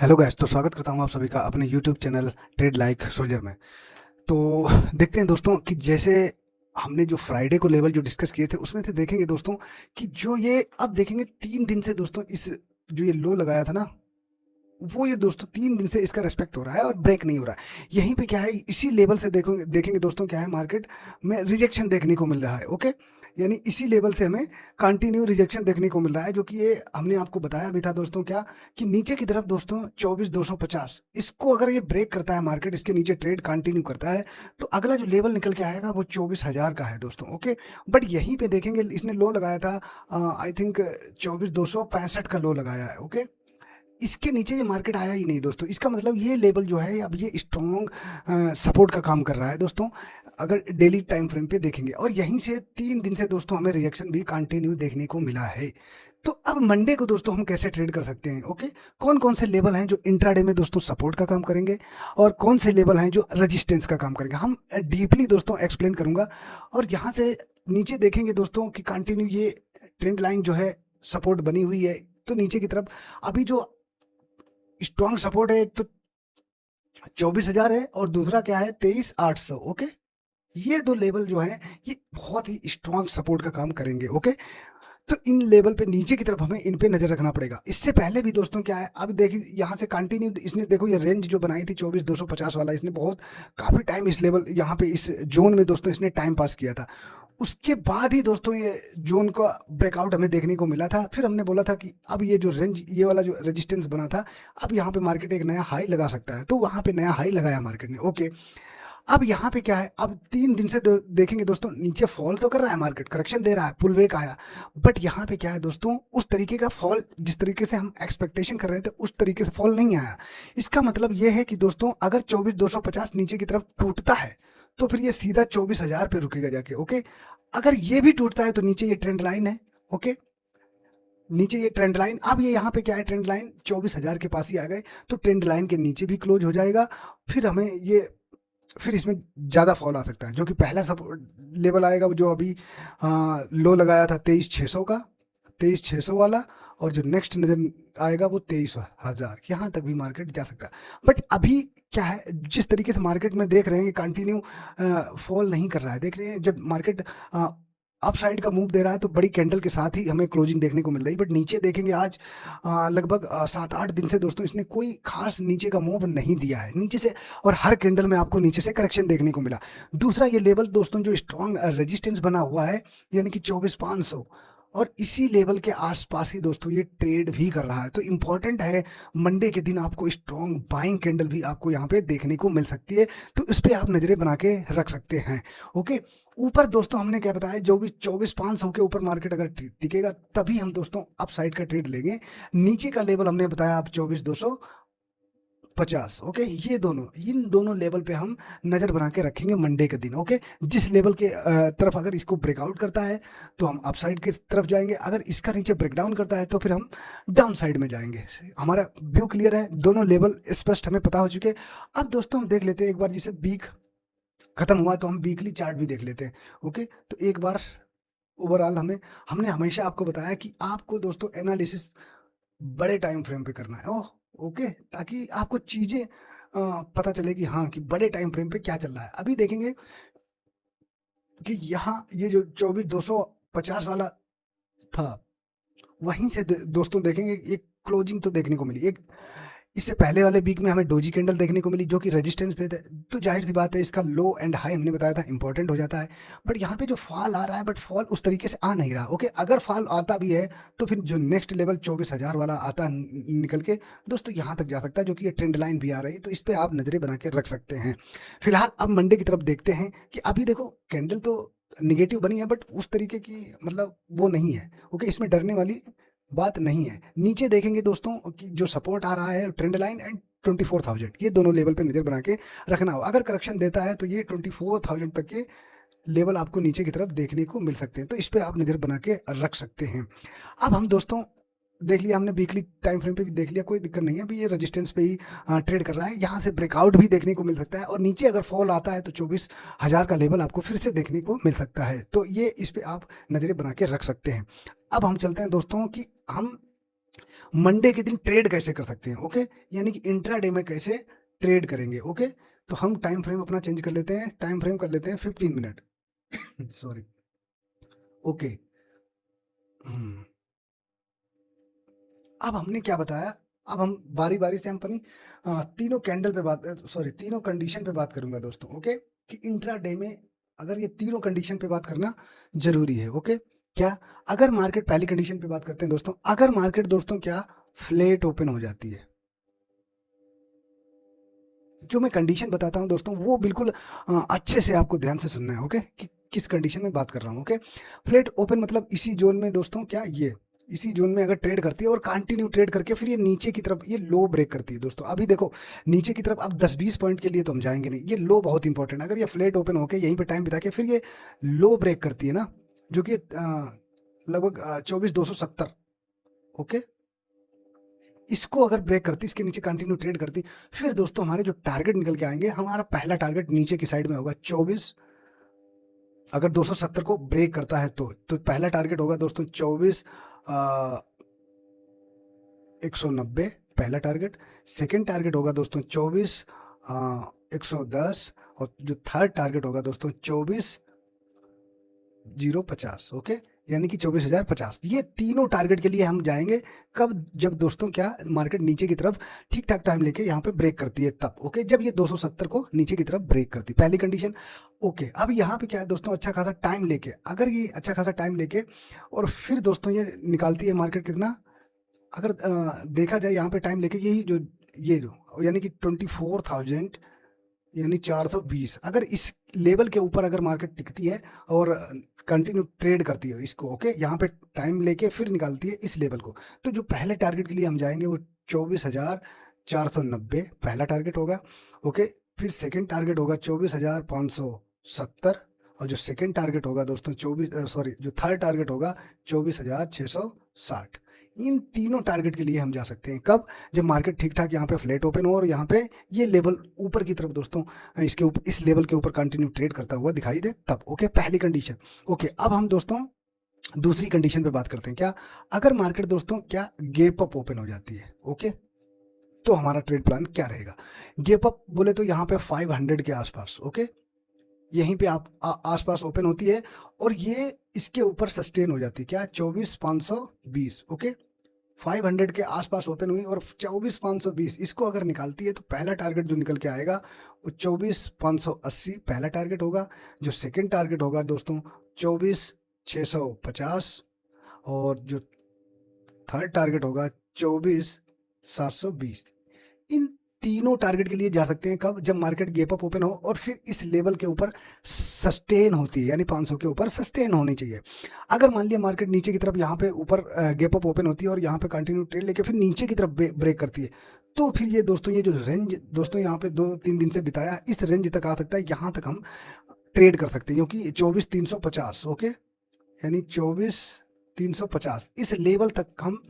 Hello guys, तो स्वागत करता हूं आप सभी का अपने YouTube channel trade like soldier में। तो देखते हैं दोस्तों कि जैसे हमने जो फ्राइडे को लेवल जो डिस्कस किए थे उसमें से देखेंगे दोस्तों कि जो ये अब देखेंगे 3 दिन से दोस्तों इस जो ये लो लगाया था ना, वो ये दोस्तों 3 दिन से इसका रेस्पेक्ट हो रहा है और ब्रेक नहीं हो रहा है। यहीं पे क्या है, इसी लेवल से देखोगे देखेंगे दोस्तों क्या है, मार्केट में रिजेक्शन देखने को मिल रहा है। ओके, यानी इसी लेवल से हमें कंटिन्यू रिजेक्शन देखने को मिल रहा है, जो कि ये हमने आपको बताया भी था दोस्तों क्या, कि नीचे की तरफ दोस्तों 24,250 इसको अगर ये ब्रेक करता है, मार्केट इसके नीचे ट्रेड कंटिन्यू करता है, तो अगला जो लेवल निकल के आएगा वो 24,000 का है दोस्तों। ओके, बट यहीं पे देखेंगे इसने लो लगाया था, आई थिंक 24,265 का लो लगाया है। ओके, इसके नीचे ये मार्केट आया ही नहीं दोस्तों। इसका मतलब ये लेवल जो है अब ये स्ट्रॉन्ग सपोर्ट का काम कर रहा है दोस्तों, अगर डेली टाइम फ्रेम पे देखेंगे। और यहीं से 3 दिन से दोस्तों हमें रिएक्शन भी कंटिन्यू देखने को मिला है। तो अब मंडे को दोस्तों हम कैसे ट्रेड कर सकते हैं? ओके, कौन कौन से लेवल हैं जो इंट्राडे में दोस्तों सपोर्ट का काम करेंगे और कौन से लेवल हैं जो रेजिस्टेंस का काम करेंगे, हम डीपली दोस्तों एक्सप्लेन करूंगा। और यहाँ से नीचे देखेंगे दोस्तों कि कंटिन्यू ये ट्रेंड लाइन जो है सपोर्ट बनी हुई है, तो नीचे की तरफ अभी जो स्ट्रॉन्ग सपोर्ट है, एक तो 24,000 है और दूसरा क्या है 23,800। ओके, ये दो लेवल जो है ये बहुत ही स्ट्रॉन्ग सपोर्ट का काम करेंगे। ओके, तो इन लेवल पे नीचे की तरफ हमें इन पे नजर रखना पड़ेगा। इससे पहले भी दोस्तों क्या है, अब देखिए यहाँ से कंटिन्यू इसने देखो ये रेंज जो बनाई थी 24,250 वाला, इसने बहुत काफी टाइम इस लेवल यहाँ पे इस जोन में दोस्तों इसने टाइम पास किया था। उसके बाद ही दोस्तों ये जोन का ब्रेकआउट हमें देखने को मिला था। फिर हमने बोला था कि अब ये जो रेंज ये वाला जो रेजिस्टेंस बना था, अब यहाँ पे मार्केट एक नया हाई लगा सकता है, तो वहां पे नया हाई लगाया मार्केट ने। ओके, अब यहाँ पे क्या है, अब 3 दिन से देखेंगे दोस्तों नीचे फॉल तो कर रहा है मार्केट, करेक्शन दे रहा है, पुल बैक आया, बट यहाँ पे क्या है दोस्तों, उस तरीके का फॉल जिस तरीके से हम एक्सपेक्टेशन कर रहे थे उस तरीके से फॉल नहीं आया। इसका मतलब ये है कि दोस्तों अगर 24,250 नीचे की तरफ टूटता है तो फिर ये सीधा 24,000 पे रुकेगा जाके। ओके, अगर ये भी टूटता है तो नीचे ये ट्रेंड लाइन है। ओके, नीचे ये ट्रेंड लाइन, अब ये यहाँ पे क्या है, ट्रेंड लाइन 24,000 के पास ही आ गए, तो ट्रेंड लाइन के नीचे भी क्लोज हो जाएगा। फिर हमें ये फिर इसमें ज़्यादा फॉल आ सकता है, जो कि पहला सपोर्ट लेवल आएगा जो अभी लो लगाया था 23,600 का, 23,600 वाला, और जो नेक्स्ट नजर आएगा वो 23,000, यहाँ तक भी मार्केट जा सकता है। बट अभी क्या है, जिस तरीके से मार्केट में देख रहे हैं कि कंटिन्यू फॉल नहीं कर रहा है, देख रहे हैं जब मार्केट अप साइड का मूव दे रहा है तो बड़ी कैंडल के साथ ही हमें क्लोजिंग देखने को मिल रही है। बट नीचे देखेंगे आज लगभग 7-8 दिन से दोस्तों इसने कोई खास नीचे का मूव नहीं दिया है नीचे से, और हर कैंडल में आपको नीचे से करेक्शन देखने को मिला। दूसरा ये लेवल दोस्तों जो स्ट्रॉन्ग रेजिस्टेंस बना हुआ है, यानी कि 24,500, और इसी लेवल के आसपास ही दोस्तों ये ट्रेड भी कर रहा है। तो इंपॉर्टेंट है, मंडे के दिन आपको स्ट्रॉन्ग बाइंग कैंडल भी आपको यहाँ पे देखने को मिल सकती है, तो इस पे आप नजरें बना के रख सकते हैं। ओके, ऊपर दोस्तों हमने क्या बताया, जो भी 24,500 के ऊपर मार्केट अगर टिकेगा तभी हम दोस्तों अप साइड का ट्रेड लेंगे। नीचे का लेवल हमने बताया आप 24,250। ओके, ये दोनों इन दोनों लेवल पे हम नजर बना के रखेंगे मंडे के दिन। ओके, जिस लेवल के तरफ अगर इसको ब्रेकआउट करता है तो हम अप साइड की तरफ जाएंगे, अगर इसका नीचे ब्रेकडाउन करता है तो फिर हम डाउन साइड में जाएंगे। हमारा व्यू क्लियर है, दोनों लेवल स्पष्ट हमें पता हो चुके हैं। अब दोस्तों हम देख लेते हैं एक बार, जिसे वीक खत्म हुआ तो हम वीकली चार्ट भी देख लेते हैं। ओके, तो एक बार ओवरऑल हमने हमेशा आपको बताया कि आपको दोस्तों एनालिसिस बड़े टाइम फ्रेम पे करना है। ओह, ओके, ताकि आपको चीजें पता चले कि हाँ, कि बड़े टाइम फ्रेम पे क्या चल रहा है। अभी देखेंगे कि यहाँ ये जो 24,250 वाला था, वहीं से दोस्तों देखेंगे एक क्लोजिंग तो देखने को मिली। एक इससे पहले वाले वीक में हमें डोजी कैंडल देखने को मिली जो कि रेजिस्टेंस पे थे, तो जाहिर सी बात है इसका लो एंड हाई हमने बताया था इंपॉर्टेंट हो जाता है। बट यहाँ पे जो फॉल आ रहा है, बट फॉल उस तरीके से आ नहीं रहा। ओके, अगर फॉल आता भी है तो फिर जो नेक्स्ट लेवल 24,000 वाला आता है निकल के दोस्तों यहाँ तक जा सकता है, जो कि ये ट्रेंड लाइन भी आ रही है, तो इस पर आप नजरें बना के रख सकते हैं। फिलहाल अब मंडे की तरफ देखते हैं कि अभी देखो कैंडल तो निगेटिव बनी है, बट उस तरीके की मतलब वो नहीं है। ओके, इसमें डरने वाली बात नहीं है। नीचे देखेंगे दोस्तों कि जो सपोर्ट आ रहा है ट्रेंड लाइन एंड 24,000, ये दोनों लेवल पे नजर बना के रखना हो। अगर करेक्शन देता है तो ये 24,000 तक के लेवल आपको नीचे की तरफ देखने को मिल सकते हैं, तो इस पे आप नजर बना के रख सकते हैं। अब हम दोस्तों देख लिया, हमने वीकली टाइम फ्रेम पे भी देख लिया, कोई दिक्कत नहीं है। अभी ये रेजिस्टेंस पे ही ट्रेड कर रहा है, यहाँ से ब्रेकआउट भी देखने को मिल सकता है, और नीचे अगर फॉल आता है तो 24,000 का लेवल आपको फिर से देखने को मिल सकता है, तो ये इस पे आप नजरें बना के रख सकते हैं। अब हम चलते हैं दोस्तों कि हम मंडे के दिन ट्रेड कैसे कर सकते हैं। ओके, यानी कि इंट्राडे में कैसे ट्रेड करेंगे। ओके, तो हम टाइम फ्रेम अपना चेंज कर लेते हैं, टाइम फ्रेम कर लेते हैं 15 मिनट। सॉरी। ओके, अब हमने क्या बताया, अब हम बारी बारी से हम अपनी तीनों कैंडल पे बात, सॉरी तीनों कंडीशन पे बात करूंगा दोस्तों। ओके, कि इंट्राडे में अगर ये तीनों कंडीशन पे बात करना जरूरी है। ओके, क्या, अगर मार्केट, पहली कंडीशन पे बात करते हैं दोस्तों, अगर मार्केट दोस्तों क्या फ्लैट ओपन हो जाती है, जो मैं कंडीशन बताता हूं दोस्तों वो बिल्कुल अच्छे से आपको ध्यान से सुनना है। ओके, कि किस कंडीशन में बात कर रहा हूं। ओके, फ्लैट ओपन मतलब इसी जोन में दोस्तों, क्या ये इसी जोन में अगर ट्रेड करती है और कंटिन्यू ट्रेड करके फिर ये नीचे की तरफ ये लो ब्रेक करती है दोस्तों। अभी देखो नीचे की तरफ, अब 10-20 पॉइंट के लिए तो हम जाएंगे नहीं, ये लो बहुत इंपॉर्टेंट है। अगर ये फ्लैट ओपन होकर यहीं पे टाइम बिता के फिर ये लो ब्रेक करती है ना, जो कि लगभग 24,270। ओके, इसको अगर ब्रेक करती, इसके नीचे कंटिन्यू ट्रेड करती, फिर दोस्तों हमारे जो टारगेट निकल के आएंगे, हमारा पहला टारगेट नीचे की साइड में होगा 24। अगर 270 को ब्रेक करता है तो पहला टारगेट होगा दोस्तों 24 190, पहला टारगेट। सेकंड टारगेट होगा दोस्तों 24 110, और जो थर्ड टारगेट होगा दोस्तों 24,050। ओके, यानी कि 24,050। ये तीनों टारगेट के लिए हम जाएंगे कब, जब दोस्तों क्या मार्केट नीचे की तरफ ठीक ठाक टाइम लेके यहाँ पे ब्रेक करती है तब। ओके, जब ये 270 को नीचे की तरफ ब्रेक करती, पहली कंडीशन। ओके, अब यहाँ पे क्या है दोस्तों, अच्छा खासा टाइम लेके, अगर ये अच्छा खासा टाइम लेके और फिर दोस्तों ये निकालती है मार्केट कितना, अगर देखा जाए यहाँ पे टाइम लेके, यही जो ये जो यानी कि 24,000 यानी 420, अगर इस लेवल के ऊपर अगर मार्केट टिकती है और कंटिन्यू ट्रेड करती है इसको, ओके, यहाँ पे टाइम लेके फिर निकालती है इस लेवल को, तो जो पहले टारगेट के लिए हम जाएंगे वो 24,490 पहला टारगेट होगा। ओके, फिर सेकंड टारगेट होगा 24,570, और जो सेकंड टारगेट होगा दोस्तों जो थर्ड टारगेट होगा 24,660। इन तीनों टारगेट के लिए हम जा सकते हैं कब, जब मार्केट ठीक ठाक यहाँ पे फ्लैट ओपन हो और यहाँ पे ये लेवल ऊपर की तरफ दोस्तों इसके ऊपर, इस लेवल के ऊपर कंटिन्यू ट्रेड करता हुआ दिखाई दे तब। ओके, पहली कंडीशन। ओके, अब हम दोस्तों दूसरी कंडीशन पे बात करते हैं, क्या, अगर मार्केट दोस्तों क्या गैप अप ओपन हो जाती है। ओके, तो हमारा ट्रेड प्लान क्या रहेगा। गैप अप बोले तो यहाँ पे 500 के आसपास। ओके, यहीं पे आप आसपास ओपन होती है और ये इसके ऊपर सस्टेन हो जाती है, क्या, 24,520। ओके, 500 के आसपास ओपन हुई और 24,520 इसको अगर निकालती है तो पहला टारगेट जो निकल के आएगा वो 24,580 पहला टारगेट होगा। जो सेकंड टारगेट होगा दोस्तों 24,650, और जो थर्ड टारगेट होगा 24,720। इन तीनों टारगेट के लिए जा सकते हैं कब, जब मार्केट गैप अप ओपन हो और फिर इस लेवल के ऊपर सस्टेन होती है, यानी 500 के ऊपर सस्टेन होनी चाहिए। अगर मान लिया मार्केट नीचे की तरफ यहाँ पे ऊपर गैप अप ओपन होती है और यहाँ पे कंटिन्यू ट्रेड लेके फिर नीचे की तरफ ब्रेक करती है, तो फिर ये दोस्तों ये जो रेंज दोस्तों यहाँ पे 2-3 दिन से बिताया, इस रेंज तक आ सकता है, यहाँ तक हम ट्रेड कर सकते हैं, क्योंकि 24,350। ओके, यानी 24,350 इस लेवल तक हम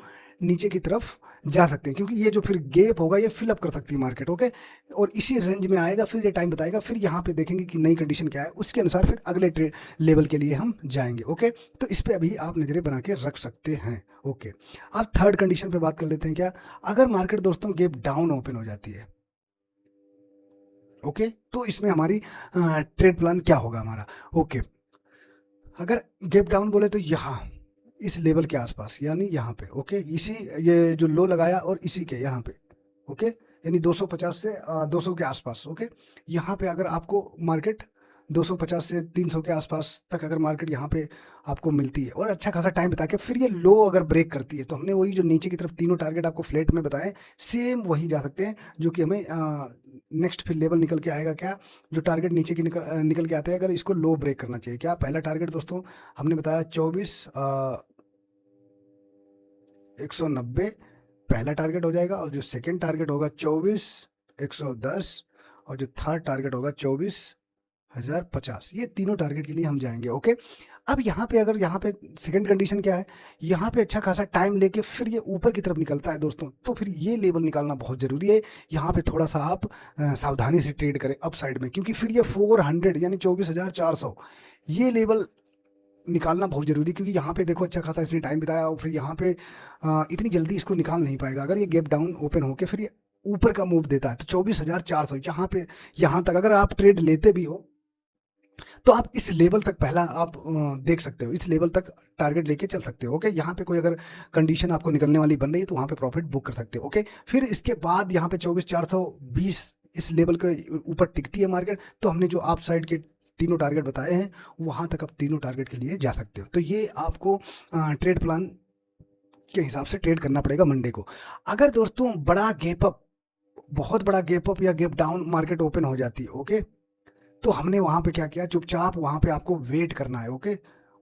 नीचे की तरफ जा सकते हैं, क्योंकि ये जो फिर गैप होगा ये फिलअप कर सकती है मार्केट। ओके, और इसी रेंज में आएगा, फिर ये टाइम बताएगा, फिर यहाँ पे देखेंगे कि नई कंडीशन क्या है, उसके अनुसार फिर अगले ट्रेड लेवल के लिए हम जाएंगे। ओके, तो इस पे अभी आप नजरें बना के रख सकते हैं। ओके, अब थर्ड कंडीशन पे बात कर लेते हैं, क्या, अगर मार्केट दोस्तों गैप डाउन ओपन हो जाती है। ओके, तो इसमें हमारी ट्रेड प्लान क्या होगा हमारा। ओके, अगर गैप डाउन बोले तो यहाँ इस लेवल के आसपास, यानी यहाँ पे। ओके, इसी ये जो लो लगाया और इसी के यहाँ पे। ओके, यानी 250 से 200 के आसपास। ओके, यहाँ पे अगर आपको मार्केट 250 से 300 के आसपास तक अगर मार्केट यहाँ पे आपको मिलती है और अच्छा खासा टाइम बता के फिर ये लो अगर ब्रेक करती है, तो हमने वही जो नीचे की तरफ तीनों टारगेट आपको फ्लैट में बताए, सेम वही जा सकते हैं, जो कि हमें नेक्स्ट फिर लेवल निकल के आएगा, क्या, जो टारगेट नीचे की निकल के आते हैं, अगर इसको लो ब्रेक करना चाहिए। क्या, पहला टारगेट दोस्तों हमने बताया 24,190 पहला टारगेट हो जाएगा, और जो सेकंड टारगेट होगा 24,110, और जो थर्ड टारगेट होगा 24,050। ये तीनों टारगेट के लिए हम जाएंगे। ओके, अब यहाँ पे अगर यहाँ पे सेकंड कंडीशन क्या है, यहाँ पे अच्छा खासा टाइम लेके फिर ये ऊपर की तरफ निकलता है दोस्तों, तो फिर ये लेवल निकालना बहुत जरूरी है। यहाँ पे थोड़ा सा आप सावधानी से ट्रेड करें अप साइड में, क्योंकि फिर ये 400 यानी 24,400 ये लेवल निकालना बहुत जरूरी, क्योंकि यहाँ पे देखो अच्छा खासा इसने टाइम बिताया और फिर यहाँ पे इतनी जल्दी इसको निकाल नहीं पाएगा। अगर ये गैप डाउन ओपन होके फिर ये ऊपर का मूव देता है तो 24,400 यहाँ पे, यहाँ तक अगर आप ट्रेड लेते भी हो तो आप इस लेवल तक पहला आप देख सकते हो, इस लेवल तक टारगेट लेके चल सकते हो। ओके, यहाँ पे कोई अगर कंडीशन आपको निकलने वाली बन रही है तो वहाँ पे प्रॉफिट बुक कर सकते हो। ओके, फिर इसके बाद यहाँ पे 24,420 इस लेवल के ऊपर टिकती है मार्केट, तो हमने जो आप साइड के तीनों टारगेट बताए हैं वहाँ तक आप तीनों टारगेट के लिए जा सकते हो। तो ये आपको ट्रेड प्लान के हिसाब से ट्रेड करना पड़ेगा मंडे को। अगर दोस्तों बड़ा गैप अप, बहुत बड़ा गैप अप या गैप डाउन मार्केट ओपन हो जाती है, ओके, तो हमने वहाँ पे क्या किया, चुपचाप वहाँ पे आपको वेट करना है। ओके,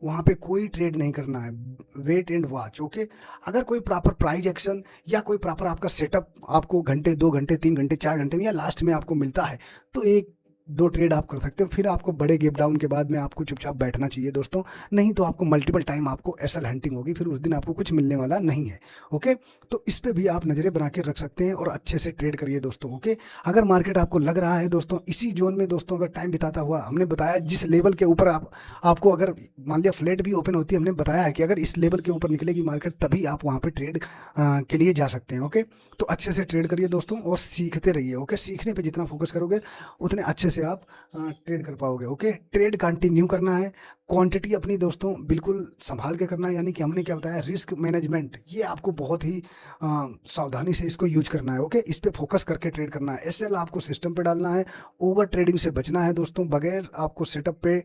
वहाँ पे कोई ट्रेड नहीं करना है, वेट एंड वॉच। ओके, अगर कोई प्रॉपर प्राइस एक्शन या कोई प्रॉपर आपका सेटअप आपको घंटे 2 घंटे 3 घंटे 4 घंटे में या लास्ट में आपको मिलता है तो 1-2 ट्रेड आप कर सकते हो। फिर आपको बड़े गैप डाउन के बाद में आपको चुपचाप बैठना चाहिए दोस्तों, नहीं तो आपको मल्टीपल टाइम आपको एसएल हंटिंग होगी, फिर उस दिन आपको कुछ मिलने वाला नहीं है। ओके, तो इस पे भी आप नज़रें बना के रख सकते हैं और अच्छे से ट्रेड करिए दोस्तों। ओके, अगर मार्केट आपको लग रहा है दोस्तों इसी जोन में दोस्तों अगर टाइम बिताता हुआ, हमने बताया जिस लेवल के ऊपर आपको अगर मान लिया फ्लैट भी ओपन होती है, हमने बताया है कि अगर इस लेवल के ऊपर निकलेगी मार्केट तभी आप वहाँ पे ट्रेड के लिए जा सकते हैं। ओके, तो अच्छे से ट्रेड करिए दोस्तों और सीखते रहिए। ओके, सीखने पे जितना फोकस करोगे उतने अच्छे से आप ट्रेड कर पाओगे। ओके, ट्रेड कंटिन्यू करना है, क्वांटिटी अपनी दोस्तों बिल्कुल संभाल के करना है, यानी कि हमने क्या बताया, रिस्क मैनेजमेंट, ये आपको बहुत ही सावधानी से इसको यूज करना है। ओके, इस पे फोकस करके ट्रेड करना है। एसएल आपको सिस्टम पे डालना है, ओवर ट्रेडिंग से बचना है दोस्तों। बगैर आपको सेटअप पे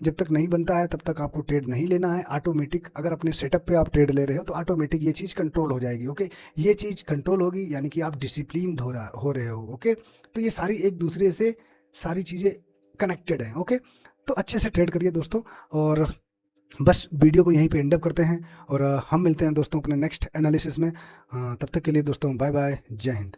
जब तक नहीं बनता है तब तक आपको ट्रेड नहीं लेना है। ऑटोमेटिक अगर अपने सेटअप पे आप ट्रेड ले रहे हो तो ऑटोमेटिक ये चीज़ कंट्रोल हो जाएगी। ओके, ये चीज़ कंट्रोल होगी यानी कि आप डिसिप्लिन हो रहे हो। ओके, तो ये सारी एक दूसरे से सारी चीज़ें कनेक्टेड हैं। ओके, तो अच्छे से ट्रेड करिए दोस्तों और बस वीडियो को यहीं पे एंड अप करते हैं और हम मिलते हैं दोस्तों अपने नेक्स्ट एनालिसिस में। तब तक के लिए दोस्तों बाय बाय, जय हिंद।